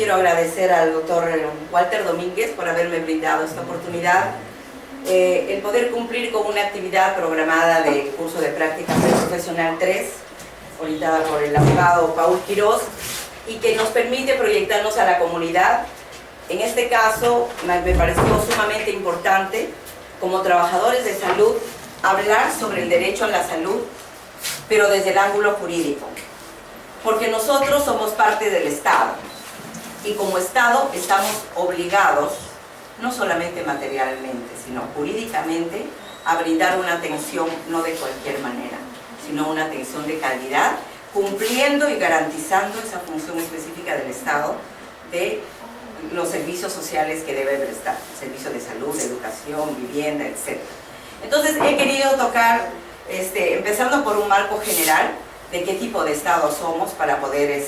quiero agradecer al doctor Walter Domínguez por haberme brindado esta oportunidad, el poder cumplir con una actividad programada de curso de práctica profesional 3, orientada por el abogado Paul Quiroz, y que nos permite proyectarnos a la comunidad. En este caso, me pareció sumamente importante, como trabajadores de salud, hablar sobre el derecho a la salud, pero desde el ángulo jurídico. Porque nosotros somos parte del Estado, y como Estado estamos obligados, no solamente materialmente, sino jurídicamente, a brindar una atención no de cualquier manera, sino una atención de calidad, cumpliendo y garantizando esa función específica del Estado de los servicios sociales que debe prestar, servicios de salud, de educación, vivienda, etc. Entonces he querido tocar, empezando por un marco general de qué tipo de Estado somos para poder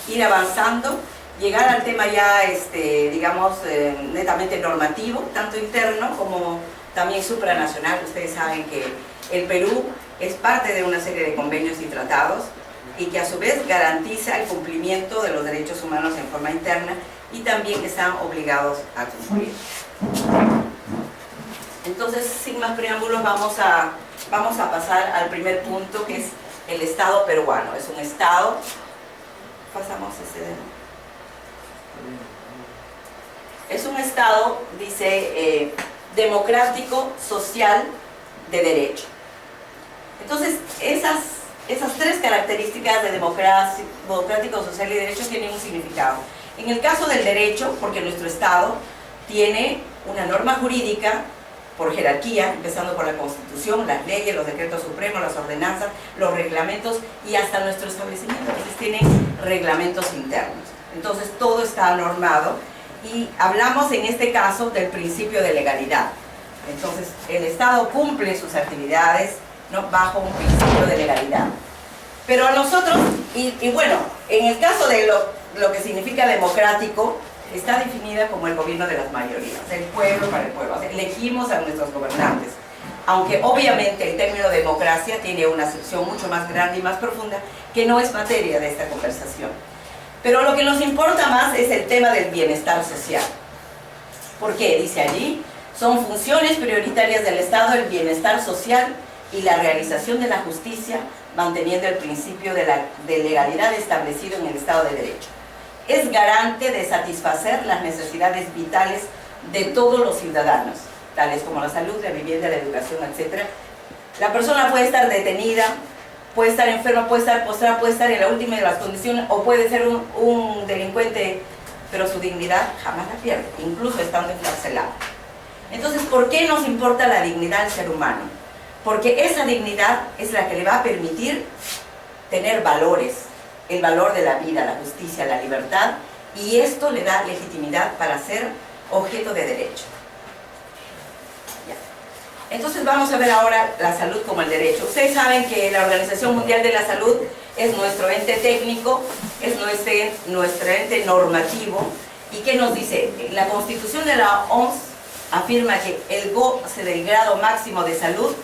ir avanzando, llegar al tema ya, digamos, netamente normativo, tanto interno como también supranacional. Ustedes saben que el Perú es parte de una serie de convenios y tratados y que a su vez garantiza el cumplimiento de los derechos humanos en forma interna y también están obligados a cumplir. Entonces, sin más preámbulos, vamos a pasar al primer punto, que es el Estado peruano. Es un Estado, pasamos es un Estado, dice, democrático, social, de derecho. Entonces, esas tres características de democrático, social y derecho tienen un significado. En el caso del derecho, porque nuestro Estado tiene una norma jurídica por jerarquía, empezando por la Constitución, las leyes, los decretos supremos, las ordenanzas, los reglamentos y hasta nuestro establecimiento. Entonces tienen reglamentos internos. Entonces todo está normado y hablamos en este caso del principio de legalidad. Entonces el Estado cumple sus actividades, ¿no?, bajo un principio de legalidad. Pero a nosotros, y bueno, en el caso de lo que significa democrático, está definida como el gobierno de las mayorías, el pueblo para el pueblo. O sea, elegimos a nuestros gobernantes, aunque obviamente el término democracia tiene una acepción mucho más grande y más profunda, que no es materia de esta conversación. Pero lo que nos importa más es el tema del bienestar social. ¿Por qué? Dice allí, son funciones prioritarias del Estado el bienestar social y la realización de la justicia, manteniendo el principio de legalidad establecido en el Estado de Derecho. Es garante de satisfacer las necesidades vitales de todos los ciudadanos, tales como la salud, la vivienda, la educación, etc. La persona puede estar detenida, puede estar enferma, puede estar postrada, puede estar en la última de las condiciones, o puede ser un delincuente, pero su dignidad jamás la pierde, incluso estando encarcelado. Entonces, ¿por qué nos importa la dignidad del ser humano? Porque esa dignidad es la que le va a permitir tener valores, el valor de la vida, la justicia, la libertad, y esto le da legitimidad para ser objeto de derecho. Ya. Entonces vamos a ver ahora la salud como el derecho. Ustedes saben que la Organización Mundial de la Salud es nuestro ente técnico, es nuestro ente normativo. ¿Y qué nos dice? La Constitución de la OMS afirma que el goce del grado máximo de salud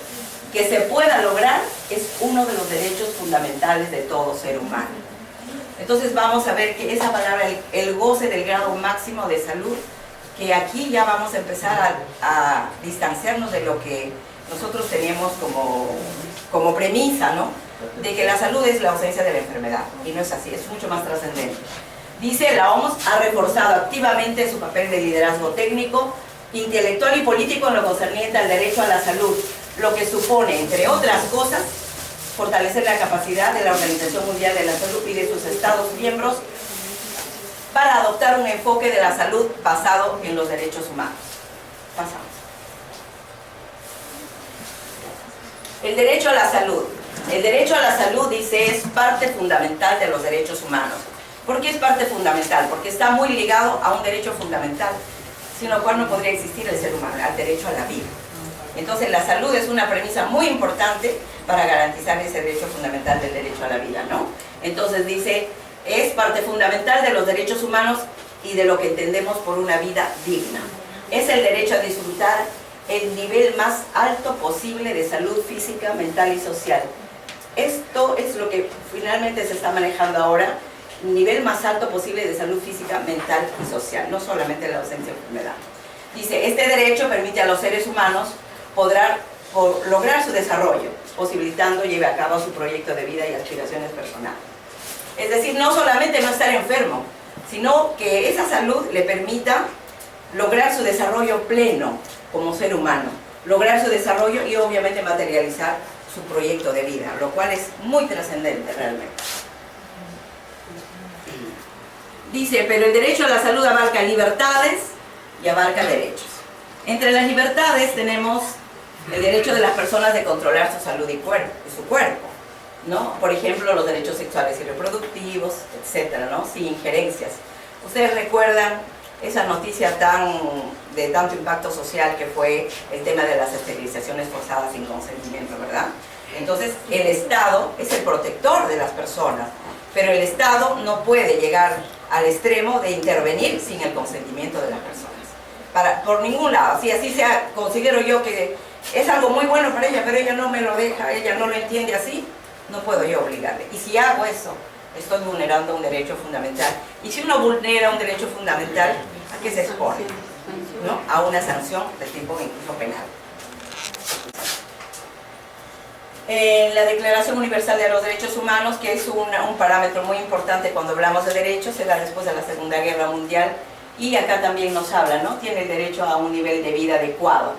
que se pueda lograr es uno de los derechos fundamentales de todo ser humano. Entonces vamos a ver que esa palabra, el goce del grado máximo de salud, que aquí ya vamos a empezar a distanciarnos de lo que nosotros tenemos como premisa, ¿no?, de que la salud es la ausencia de la enfermedad, y no es así, es mucho más trascendente. Dice, la OMS ha reforzado activamente su papel de liderazgo técnico, intelectual y político en lo concerniente al derecho a la salud, lo que supone, entre otras cosas, fortalecer la capacidad de la Organización Mundial de la Salud y de sus Estados miembros para adoptar un enfoque de la salud basado en los derechos humanos. Pasamos. El derecho a la salud. El derecho a la salud, dice, es parte fundamental de los derechos humanos. ¿Por qué es parte fundamental? Porque está muy ligado a un derecho fundamental, sin lo cual no podría existir el ser humano, al derecho a la vida. Entonces la salud es una premisa muy importante para garantizar ese derecho fundamental del derecho a la vida, ¿no? Entonces dice, es parte fundamental de los derechos humanos y de lo que entendemos por una vida digna. Es el derecho a disfrutar el nivel más alto posible de salud física, mental y social. Esto es lo que finalmente se está manejando ahora, nivel más alto posible de salud física, mental y social, no solamente la ausencia de enfermedad. Dice, este derecho permite a los seres humanos lograr su desarrollo, posibilitando lleve a cabo su proyecto de vida y aspiraciones personales. Es decir, no solamente no estar enfermo, sino que esa salud le permita lograr su desarrollo pleno como ser humano, lograr su desarrollo y obviamente materializar su proyecto de vida, lo cual es muy trascendente realmente. Dice, pero el derecho a la salud abarca libertades y abarca derechos. Entre las libertades tenemos el derecho de las personas de controlar su salud y su cuerpo, ¿no? Por ejemplo, los derechos sexuales y reproductivos, etcétera, ¿no? Sin injerencias. Ustedes recuerdan esa noticia de tanto impacto social que fue el tema de las esterilizaciones forzadas sin consentimiento, ¿verdad? Entonces, el Estado es el protector de las personas, pero el Estado no puede llegar al extremo de intervenir sin el consentimiento de las personas. Por ningún lado, así sea, considero yo que es algo muy bueno para ella, pero ella no me lo deja, ella no lo entiende así, no puedo yo obligarle. Y si hago eso, estoy vulnerando un derecho fundamental. Y si uno vulnera un derecho fundamental, ¿a qué se expone? ¿No? A una sanción de tipo incluso penal. En la Declaración Universal de los Derechos Humanos, que es un parámetro muy importante cuando hablamos de derechos, se da después de la Segunda Guerra Mundial, y acá también nos habla, ¿no? Tiene el derecho a un nivel de vida adecuado,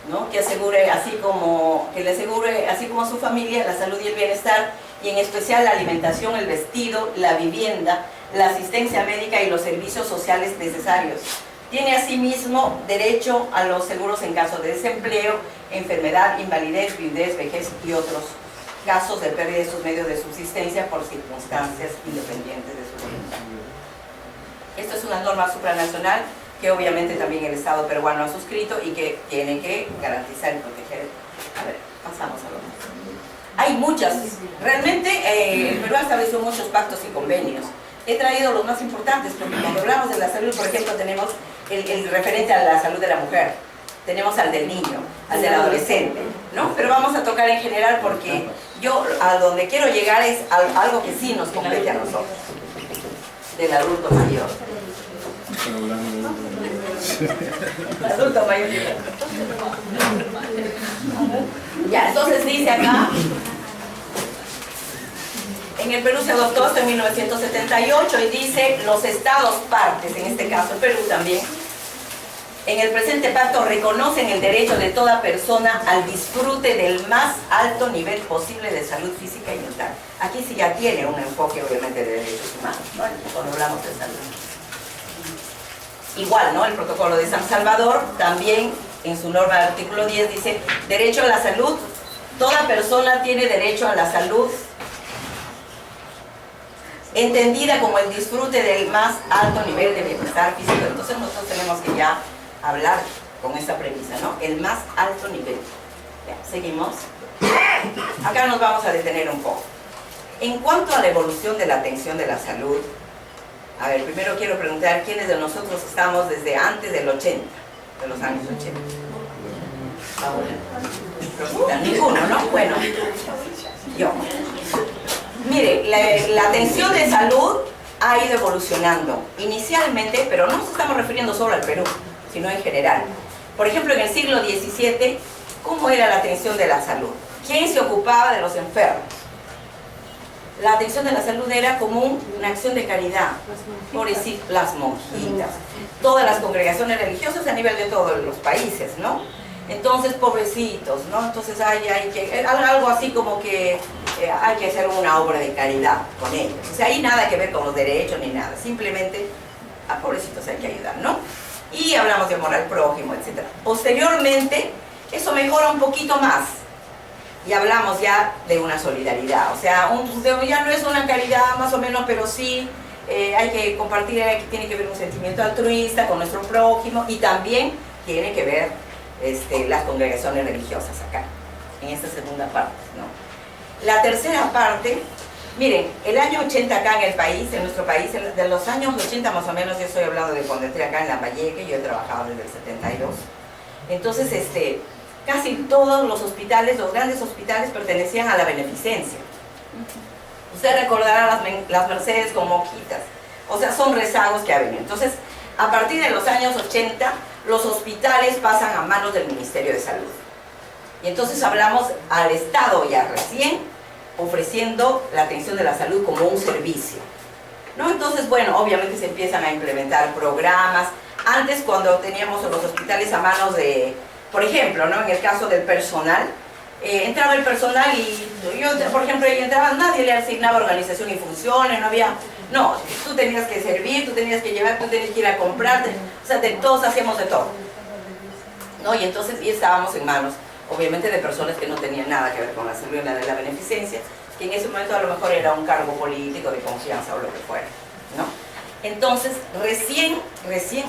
¿no? Que le asegure, así como a su familia, la salud y el bienestar, y en especial la alimentación, el vestido, la vivienda, la asistencia médica y los servicios sociales necesarios. Tiene asimismo derecho a los seguros en caso de desempleo, enfermedad, invalidez, viudez, vejez y otros casos de pérdida de sus medios de subsistencia por circunstancias independientes de su voluntad. Esto es una norma supranacional que obviamente también el Estado peruano ha suscrito y que tiene que garantizar y proteger. A ver, pasamos a lo más. Hay muchas. Realmente el Perú ha establecido muchos pactos y convenios. He traído los más importantes porque cuando hablamos de la salud, por ejemplo, tenemos el referente a la salud de la mujer, tenemos al del niño, al del adolescente, ¿no? Pero vamos a tocar en general porque yo a donde quiero llegar es algo que sí nos compete a nosotros, del adulto mayor. Adulto mayor. Ya, entonces dice acá, en el Perú se adoptó hasta 1978 y dice, los estados partes, en este caso el Perú también, en el presente pacto reconocen el derecho de toda persona al disfrute del más alto nivel posible de salud física y mental. Aquí sí ya tiene un enfoque obviamente de derechos humanos, ¿no? Cuando hablamos de salud. Igual, ¿no? El protocolo de San Salvador también en su norma del artículo 10 dice, derecho a la salud, toda persona tiene derecho a la salud entendida como el disfrute del más alto nivel de bienestar físico. Entonces nosotros tenemos que ya hablar con esta premisa, ¿no? El más alto nivel. Ya, seguimos. Acá nos vamos a detener un poco. En cuanto a la evolución de la atención de la salud, a ver, primero quiero preguntar quiénes de nosotros estamos desde antes del 80, de los años 80. Ahora, ninguno, ¿no? Bueno, yo. Mire, la atención de salud ha ido evolucionando inicialmente, pero no nos estamos refiriendo solo al Perú, sino en general. Por ejemplo, en el siglo XVII, ¿cómo era la atención de la salud? ¿Quién se ocupaba de los enfermos? La atención de la salud era como una acción de caridad, por decir, las monjitas, todas las congregaciones religiosas a nivel de todos los países, ¿no? Entonces, pobrecitos, ¿no? Entonces algo así como que hay que hacer una obra de caridad con ellos. O sea, ahí nada que ver con los derechos ni nada, simplemente a pobrecitos hay que ayudar, ¿no? Y hablamos de amor al prójimo, etc. Posteriormente, eso mejora un poquito más y hablamos ya de una solidaridad. O sea, ya no es una caridad más o menos, pero sí hay que compartir, tiene que ver un sentimiento altruista con nuestro prójimo y también tiene que ver las congregaciones religiosas acá, en esta segunda parte, ¿no? La tercera parte, miren, el año 80 acá en el país, en nuestro país, de los años 80 más o menos, yo estoy hablando de cuando entré acá en Lambayeque, yo he trabajado desde el 72, entonces casi todos los hospitales, los grandes hospitales pertenecían a la beneficencia. Usted recordará las Mercedes como hojitas, o sea, son rezagos que ha venido. Entonces, a partir de los años 80, los hospitales pasan a manos del Ministerio de Salud. Y entonces hablamos al Estado ya recién ofreciendo la atención de la salud como un servicio, ¿no? Entonces, bueno, obviamente se empiezan a implementar programas. Antes, cuando teníamos los hospitales a manos de, por ejemplo, ¿no?, en el caso del personal, entraba el personal y yo, por ejemplo, ahí entraba, nadie le asignaba organización y funciones, no había, no, tú tenías que servir, tú tenías que llevar, tú tenías que ir a comprarte, o sea, todos hacíamos de todo, ¿no? Y entonces y estábamos en manos, obviamente, de personas que no tenían nada que ver con la salud y la de la beneficencia, que en ese momento a lo mejor era un cargo político de confianza o lo que fuera, ¿no? Entonces, recién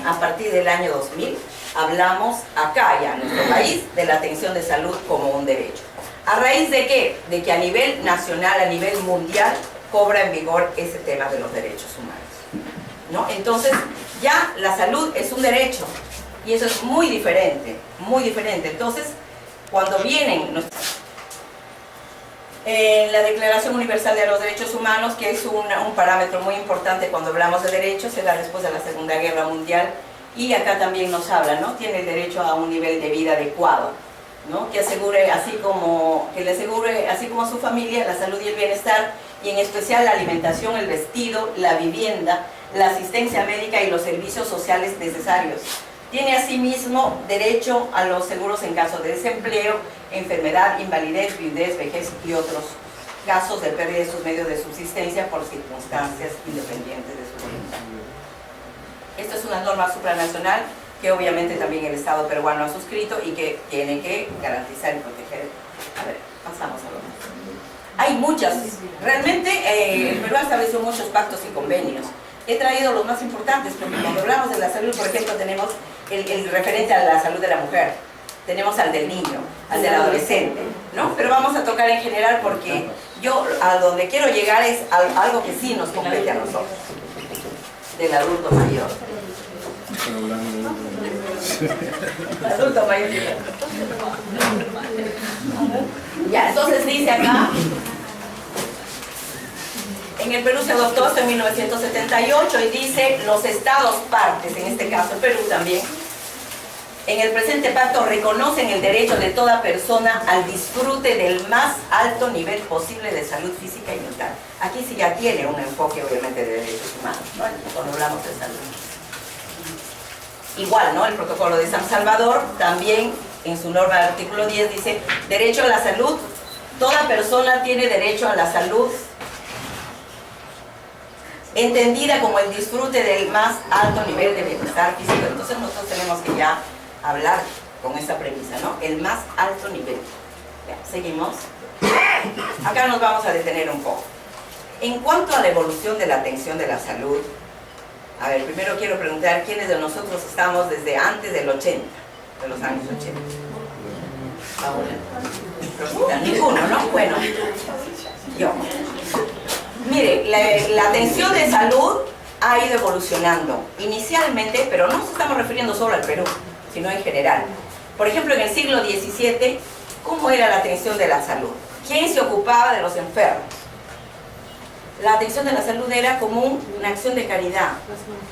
a partir del año 2000, hablamos acá ya en nuestro país de la atención de salud como un derecho. ¿A raíz de qué? De que a nivel nacional, a nivel mundial, cobra en vigor ese tema de los derechos humanos, ¿no? Entonces, ya la salud es un derecho, y eso es muy diferente, muy diferente. Entonces, cuando vienen la Declaración Universal de los Derechos Humanos, que es un parámetro muy importante cuando hablamos de derechos, se da después de la Segunda Guerra Mundial, y acá también nos habla, ¿no? Tiene el derecho a un nivel de vida adecuado, ¿no? Que asegure, que le asegure, así como a su familia, la salud y el bienestar, y en especial la alimentación, el vestido, la vivienda, la asistencia médica y los servicios sociales necesarios. Tiene asimismo derecho a los seguros en caso de desempleo, enfermedad, invalidez, viudez, vejez y otros casos de pérdida de sus medios de subsistencia por circunstancias independientes de su voluntad. Esta es una norma supranacional que obviamente también el Estado peruano ha suscrito y que tiene que garantizar y proteger. A ver, pasamos a lo más. Hay muchas, realmente el Perú ha establecido muchos pactos y convenios. He traído los más importantes porque cuando hablamos de la salud, por ejemplo, tenemos el referente a la salud de la mujer, tenemos al del niño, al del adolescente, ¿no? Pero vamos a tocar en general porque yo a donde quiero llegar es algo que sí nos compete a nosotros, del adulto mayor. Adulto mayor. Ya, entonces dice acá, en el Perú se adoptó hasta 1978 y dice, los estados partes, en este caso el Perú también, en el presente pacto reconocen el derecho de toda persona al disfrute del más alto nivel posible de salud física y mental. Aquí sí ya tiene un enfoque obviamente de derechos humanos, ¿no? Cuando hablamos de salud. Igual, ¿no? El protocolo de San Salvador también en su norma del artículo 10 dice, derecho a la salud, toda persona tiene derecho a la salud entendida como el disfrute del más alto nivel de bienestar físico. Entonces nosotros tenemos que ya hablar con esta premisa, ¿no? El más alto nivel. Ya, seguimos. Acá nos vamos a detener un poco. En cuanto a la evolución de la atención de la salud, a ver, primero quiero preguntar quiénes de nosotros estamos desde antes del 80, de los años 80. Ahora, ninguno, ¿no? Bueno, yo. Mire, la atención de salud ha ido evolucionando inicialmente, pero no nos estamos refiriendo solo al Perú, sino en general. Por ejemplo, en el siglo XVII, ¿cómo era la atención de la salud? ¿Quién se ocupaba de los enfermos? La atención de la salud era como una acción de caridad,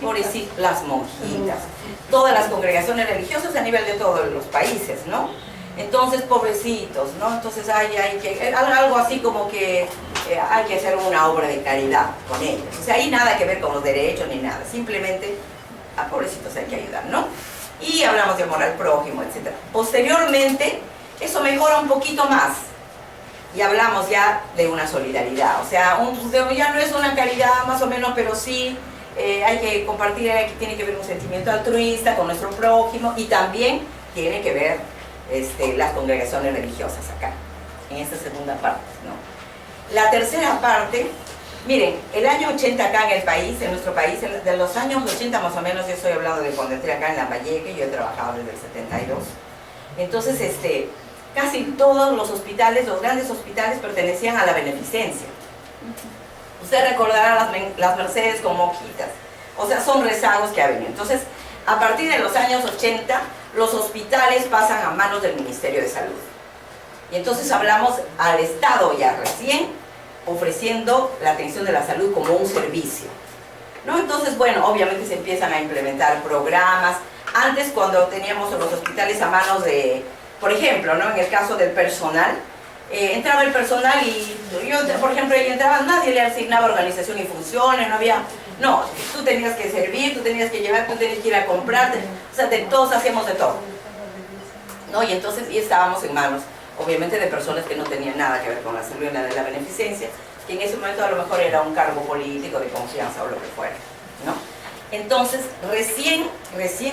por decir, las monjitas, todas las congregaciones religiosas a nivel de todos los países, ¿no? Entonces, pobrecitos, ¿no? Entonces hay que, algo así como que hay que hacer una obra de caridad con ellos. O sea, hay nada que ver con los derechos ni nada, simplemente a pobrecitos hay que ayudar, ¿no? Y hablamos de amor al prójimo, etc. Posteriormente, eso mejora un poquito más y hablamos ya de una solidaridad. O sea, ya no es una caridad más o menos, pero sí hay que compartir, tiene que ver un sentimiento altruista con nuestro prójimo y también tiene que ver las congregaciones religiosas acá, en esta segunda parte, ¿no? La tercera parte, miren, el año 80 acá en el país, en nuestro país, de los años 80 más o menos, yo estoy hablando de cuando entré acá en Lambayeque, yo he trabajado desde el 72, entonces casi todos los hospitales, los grandes hospitales pertenecían a la beneficencia. Usted recordará las Mercedes como hojitas, o sea, son rezagos que ha venido. Entonces, a partir de los años 80, los hospitales pasan a manos del Ministerio de Salud. Y entonces hablamos al Estado ya recién ofreciendo la atención de la salud como un servicio, ¿no? Entonces, bueno, obviamente se empiezan a implementar programas. Antes, cuando teníamos los hospitales a manos de, por ejemplo, ¿no?, en el caso del personal, entraba el personal y yo, por ejemplo, ahí entraba, nadie le asignaba organización y funciones, no había... No, tú tenías que servir, tú tenías que llevar, tú tenías que ir a comprarte, o sea, todos hacíamos de todo, ¿no? Y entonces, y estábamos en manos, obviamente, de personas que no tenían nada que ver con la salud y la de la beneficencia, que en ese momento a lo mejor era un cargo político de confianza o lo que fuera, ¿no? Entonces, recién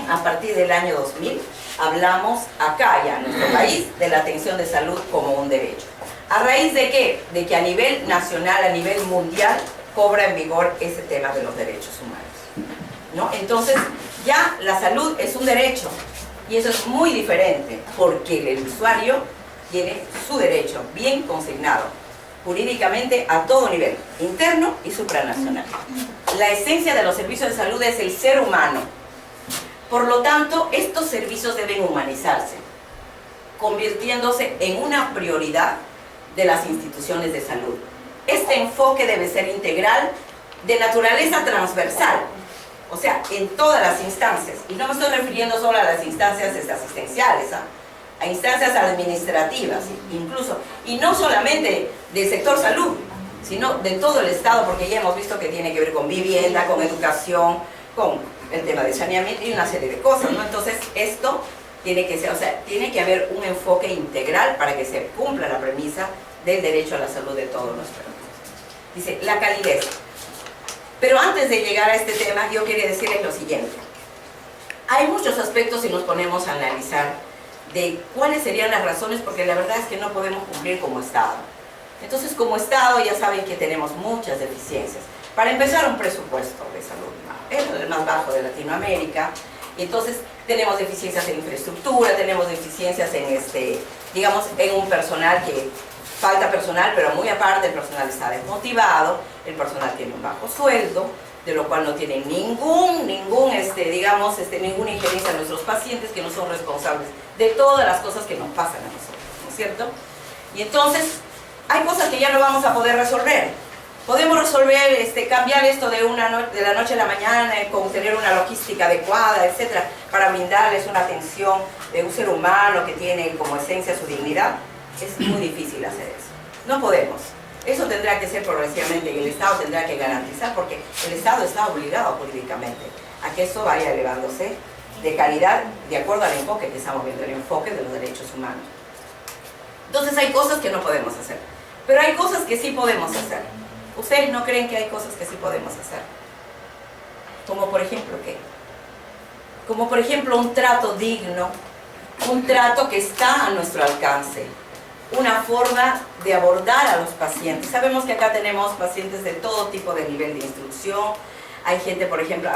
a partir del año 2000, hablamos acá ya en nuestro país de la atención de salud como un derecho. ¿A raíz de qué? De que a nivel nacional, a nivel mundial, cobra en vigor ese tema de los derechos humanos, ¿no? Entonces, ya la salud es un derecho, y eso es muy diferente, porque el usuario tiene su derecho bien consignado jurídicamente a todo nivel, interno y supranacional. La esencia de los servicios de salud es el ser humano. Por lo tanto, estos servicios deben humanizarse, convirtiéndose en una prioridad de las instituciones de salud. Este enfoque debe ser integral, de naturaleza transversal, o sea, en todas las instancias. Y no me estoy refiriendo solo a las instancias asistenciales, a instancias administrativas incluso, y no solamente del sector salud, sino de todo el Estado, porque ya hemos visto que tiene que ver con vivienda, con educación, con el tema de saneamiento y una serie de cosas, ¿no? Entonces, esto tiene que ser, o sea, tiene que haber un enfoque integral para que se cumpla la premisa del derecho a la salud de todos los peruanos. Dice, la calidez. Pero antes de llegar a este tema, yo quería decirles lo siguiente. Hay muchos aspectos si nos ponemos a analizar de cuáles serían las razones, porque la verdad es que no podemos cumplir como Estado. Entonces, como Estado ya saben que tenemos muchas deficiencias. Para empezar, un presupuesto de salud es el más bajo de Latinoamérica. Entonces, tenemos deficiencias en infraestructura, tenemos deficiencias en, digamos, en un personal que falta personal, pero muy aparte, el personal está desmotivado, el personal tiene un bajo sueldo, de lo cual no tiene ninguna injerencia en nuestros pacientes, que no son responsables de todas las cosas que nos pasan a nosotros, ¿no es cierto? Y entonces, hay cosas que ya no vamos a poder resolver. Podemos resolver, cambiar esto de la noche a la mañana, con tener una logística adecuada, etcétera, para brindarles una atención de un ser humano que tiene como esencia su dignidad. Es muy difícil hacer eso. No podemos. Eso tendrá que ser progresivamente y el Estado tendrá que garantizar, porque el Estado está obligado jurídicamente a que eso vaya elevándose de calidad de acuerdo al enfoque que estamos viendo, el enfoque de los derechos humanos. Entonces hay cosas que no podemos hacer, pero hay cosas que sí podemos hacer. ¿Ustedes no creen que hay cosas que sí podemos hacer? Como por ejemplo, ¿qué? Como por ejemplo un trato digno, un trato que está a nuestro alcance, una forma de abordar a los pacientes. Sabemos que acá tenemos pacientes de todo tipo de nivel de instrucción. Hay gente, por ejemplo,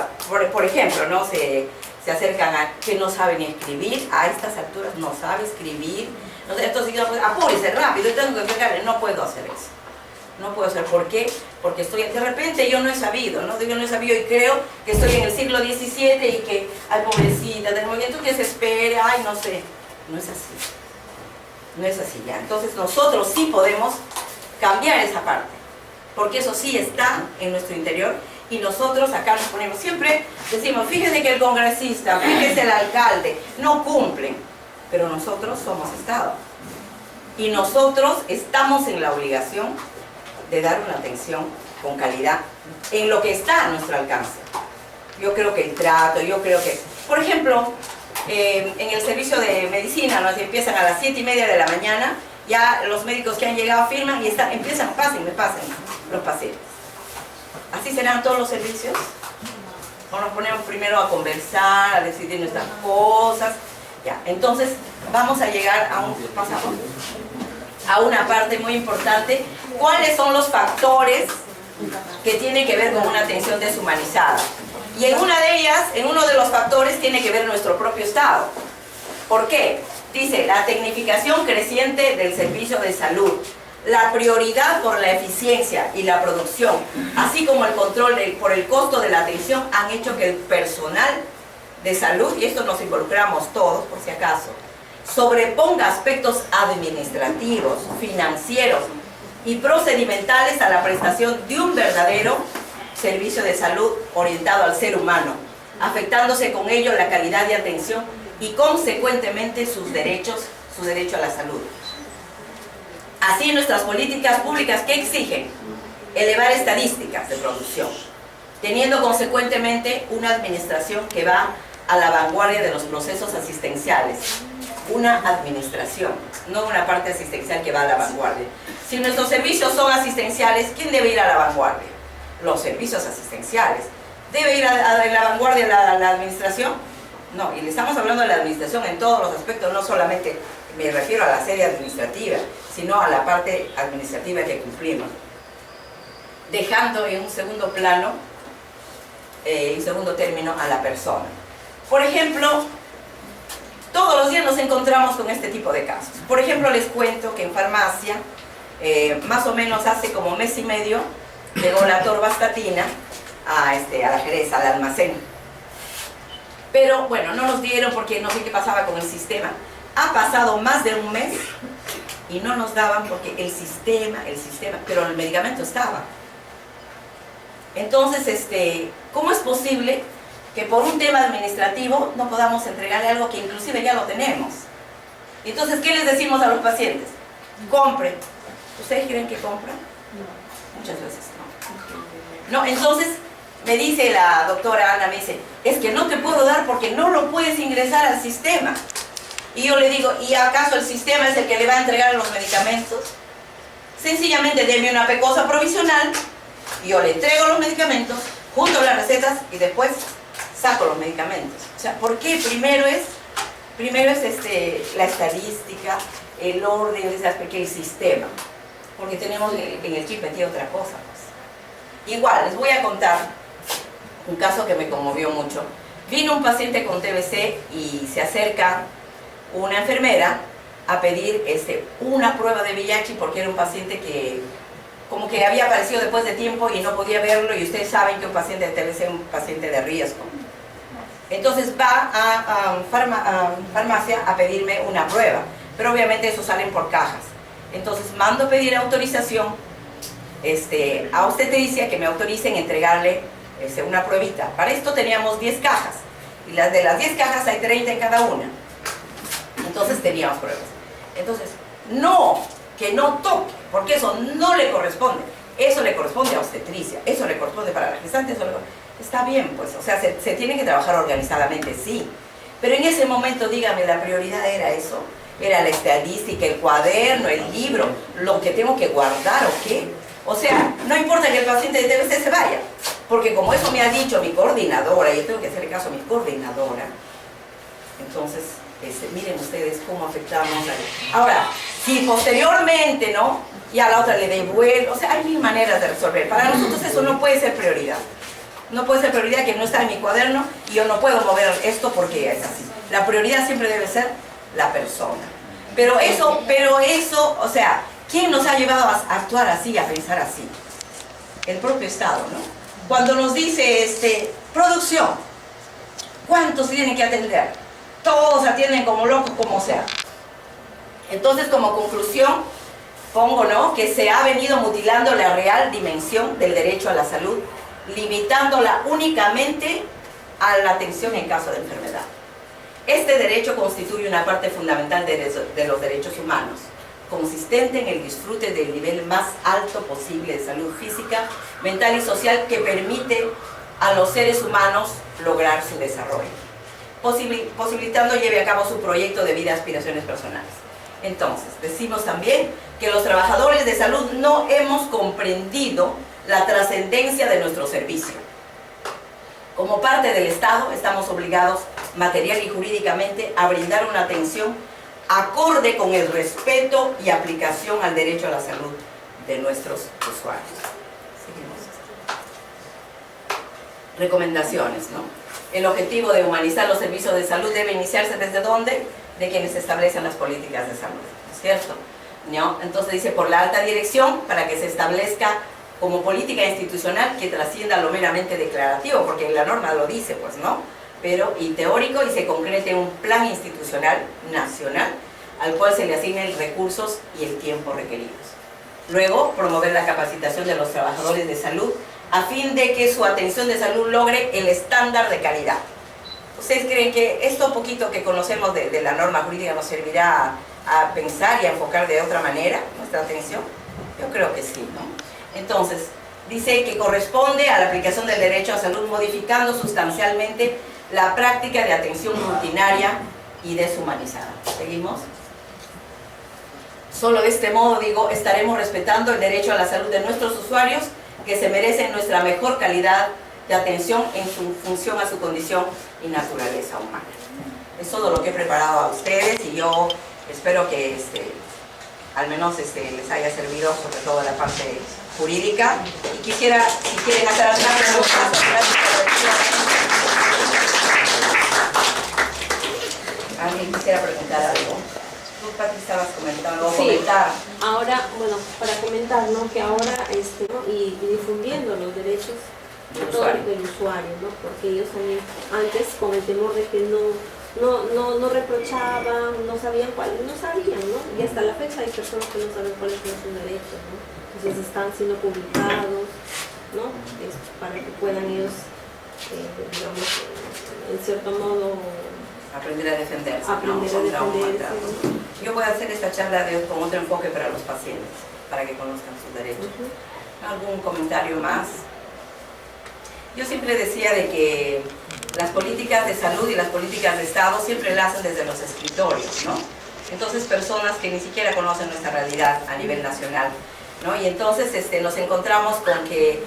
¿no? Se acercan a que no sabe ni escribir, a estas alturas no sabe escribir. Entonces digamos, apúrese rápido, yo tengo que explicarle, no puedo hacer eso. No puedo hacer, ¿por qué? Porque de repente yo no he sabido, ¿no? Yo no he sabido y creo que estoy en el siglo XVII y que, ay, pobrecita, del movimiento que se espere, ay, no sé. No es así. No es así ya. Entonces nosotros sí podemos cambiar esa parte, porque eso sí está en nuestro interior y nosotros acá nos ponemos, siempre decimos, fíjense que el congresista, fíjense el alcalde, no cumplen, pero nosotros somos Estado y nosotros estamos en la obligación de dar una atención con calidad en lo que está a nuestro alcance. Yo creo que el trato, yo creo que, por ejemplo, en el servicio de medicina, ¿no? Si empiezan a las 7:30 de la mañana, ya los médicos que han llegado firman y empiezan, pasen los pacientes. ¿Así serán todos los servicios? ¿O nos ponemos primero a conversar, a decidir nuestras cosas? Ya, entonces vamos a llegar a una parte muy importante. ¿Cuáles son los factores que tienen que ver con una atención deshumanizada? Y en una de ellas, en uno de los factores, tiene que ver nuestro propio Estado. ¿Por qué? Dice, la tecnificación creciente del servicio de salud, la prioridad por la eficiencia y la producción, así como el control por el costo de la atención, han hecho que el personal de salud, y esto nos involucramos todos, por si acaso, sobreponga aspectos administrativos, financieros y procedimentales a la prestación de un verdadero servicio de salud orientado al ser humano, afectándose con ello la calidad de atención y consecuentemente su derecho a la salud. Así, nuestras políticas públicas, ¿qué exigen? Elevar estadísticas de producción, teniendo consecuentemente una administración que va a la vanguardia de los procesos asistenciales. Una administración, no una parte asistencial que va a la vanguardia. Si nuestros servicios son asistenciales, ¿quién debe ir a la vanguardia? Los servicios asistenciales. ¿Debe ir a la vanguardia la administración? No, y le estamos hablando de la administración en todos los aspectos, no solamente me refiero a la sede administrativa, sino a la parte administrativa que cumplimos, dejando en un segundo plano, en segundo término, a la persona. Por ejemplo, todos los días nos encontramos con este tipo de casos. Por ejemplo, les cuento que en farmacia, más o menos hace como mes y medio, llegó la torvastatina a la Jerez, al almacén. Pero bueno, no nos dieron porque no sé qué pasaba con el sistema. Ha pasado más de un mes y no nos daban porque el sistema, pero el medicamento estaba. Entonces, ¿cómo es posible que por un tema administrativo no podamos entregarle algo que inclusive ya lo tenemos? Entonces, ¿qué les decimos a los pacientes? Compren. ¿Ustedes creen que compran? No. Muchas veces no. No, entonces me dice la doctora Ana, me dice, es que no te puedo dar porque no lo puedes ingresar al sistema. Y yo le digo, ¿y acaso el sistema es el que le va a entregar los medicamentos? Sencillamente deme una pecosa provisional, y yo le entrego los medicamentos, junto las recetas y después saco los medicamentos. O sea, ¿por qué? Primero es la estadística, el orden, el sistema, porque tenemos en el chip metido otra cosa. Pues. Igual, les voy a contar un caso que me conmovió mucho. Vino un paciente con TBC y se acerca una enfermera a pedir una prueba de VIH porque era un paciente que como que había aparecido después de tiempo y no podía verlo, y ustedes saben que un paciente de TBC es un paciente de riesgo. Entonces va a farmacia a pedirme una prueba, pero obviamente eso salen por cajas. Entonces mando pedir autorización a obstetricia que me autoricen entregarle una pruebita. Para esto teníamos 10 cajas, y de las 10 cajas hay 30 en cada una. Entonces teníamos pruebas. Entonces, no, que no toque, porque eso no le corresponde. Eso le corresponde a obstetricia, eso le corresponde para la gestante, está bien, pues, o sea, se tiene que trabajar organizadamente, sí. Pero en ese momento, dígame, la prioridad era eso, era la estadística, el cuaderno, el libro, lo que tengo que guardar o qué. O sea, no importa que el paciente de TBC se vaya, porque como eso me ha dicho mi coordinadora, y yo tengo que hacerle caso a mi coordinadora, entonces, miren ustedes cómo afectamos a... Ahora, si posteriormente, ¿no? Y a la otra le devuelve, o sea, hay mil maneras de resolver. Para nosotros eso no puede ser prioridad. No puede ser prioridad que no está en mi cuaderno y yo no puedo mover esto porque es así. La prioridad siempre debe ser la persona. Pero eso, o sea, ¿quién nos ha llevado a actuar así, a pensar así? El propio Estado, ¿no? Cuando nos dice, producción, ¿cuántos tienen que atender? Todos atienden como locos, como sea. Entonces, como conclusión, pongo, ¿no?, que se ha venido mutilando la real dimensión del derecho a la salud, limitándola únicamente a la atención en caso de enfermedad. Este derecho constituye una parte fundamental de los derechos humanos, consistente en el disfrute del nivel más alto posible de salud física, mental y social que permite a los seres humanos lograr su desarrollo, posibilitando lleve a cabo su proyecto de vida, aspiraciones personales. Entonces, decimos también que los trabajadores de salud no hemos comprendido la trascendencia de nuestro servicio. Como parte del Estado, estamos obligados material y jurídicamente a brindar una atención acorde con el respeto y aplicación al derecho a la salud de nuestros usuarios. Seguimos. Recomendaciones, ¿no? El objetivo de humanizar los servicios de salud debe iniciarse ¿desde dónde? De quienes establecen las políticas de salud, ¿no es cierto? ¿No? Entonces dice, por la alta dirección, para que se establezca como política institucional que trascienda lo meramente declarativo, porque la norma lo dice, pues, ¿no? Pero, y teórico, y se concrete un plan institucional nacional al cual se le asignen recursos y el tiempo requeridos. Luego, promover la capacitación de los trabajadores de salud a fin de que su atención de salud logre el estándar de calidad. ¿Ustedes creen que esto poquito que conocemos de la norma jurídica nos servirá a pensar y a enfocar de otra manera nuestra atención? Yo creo que sí, ¿no? Entonces, dice que corresponde a la aplicación del derecho a salud modificando sustancialmente la práctica de atención rutinaria y deshumanizada. ¿Seguimos? Solo de este modo, digo, estaremos respetando el derecho a la salud de nuestros usuarios que se merecen nuestra mejor calidad de atención en su función a su condición y naturaleza humana. Es todo lo que he preparado a ustedes y yo espero que al menos les haya servido, sobre todo la parte jurídica. Y quisiera, si quieren hacer alguna pregunta, ¿alguien quisiera preguntar algo? Tú, Pati, estabas comentando, sí, comentar. Ahora, bueno, para comentar, ¿no? Que ahora, ¿no? y difundiendo los derechos del usuario, ¿no? Porque ellos también, antes, con el temor de que no reprochaban, no sabían cuáles, no sabían, ¿no? Y hasta la fecha hay personas que no saben cuáles son sus derechos, ¿no? Entonces están siendo publicados, ¿no? Para que puedan ellos, digamos, en cierto modo, aprender a defenderse. Aprender a defenderse. Yo voy a hacer esta charla con otro enfoque para los pacientes, para que conozcan sus derechos. ¿Algún comentario más? Yo siempre decía de que las políticas de salud y las políticas de Estado siempre las hacen desde los escritorios, ¿no? Entonces, personas que ni siquiera conocen nuestra realidad a nivel nacional, ¿no? Y entonces nos encontramos con que,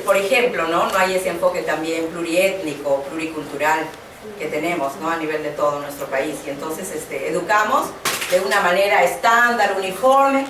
por ejemplo, no hay ese enfoque también pluriétnico, pluricultural que tenemos, ¿no? A nivel de todo nuestro país. Y entonces educamos de una manera estándar, uniforme,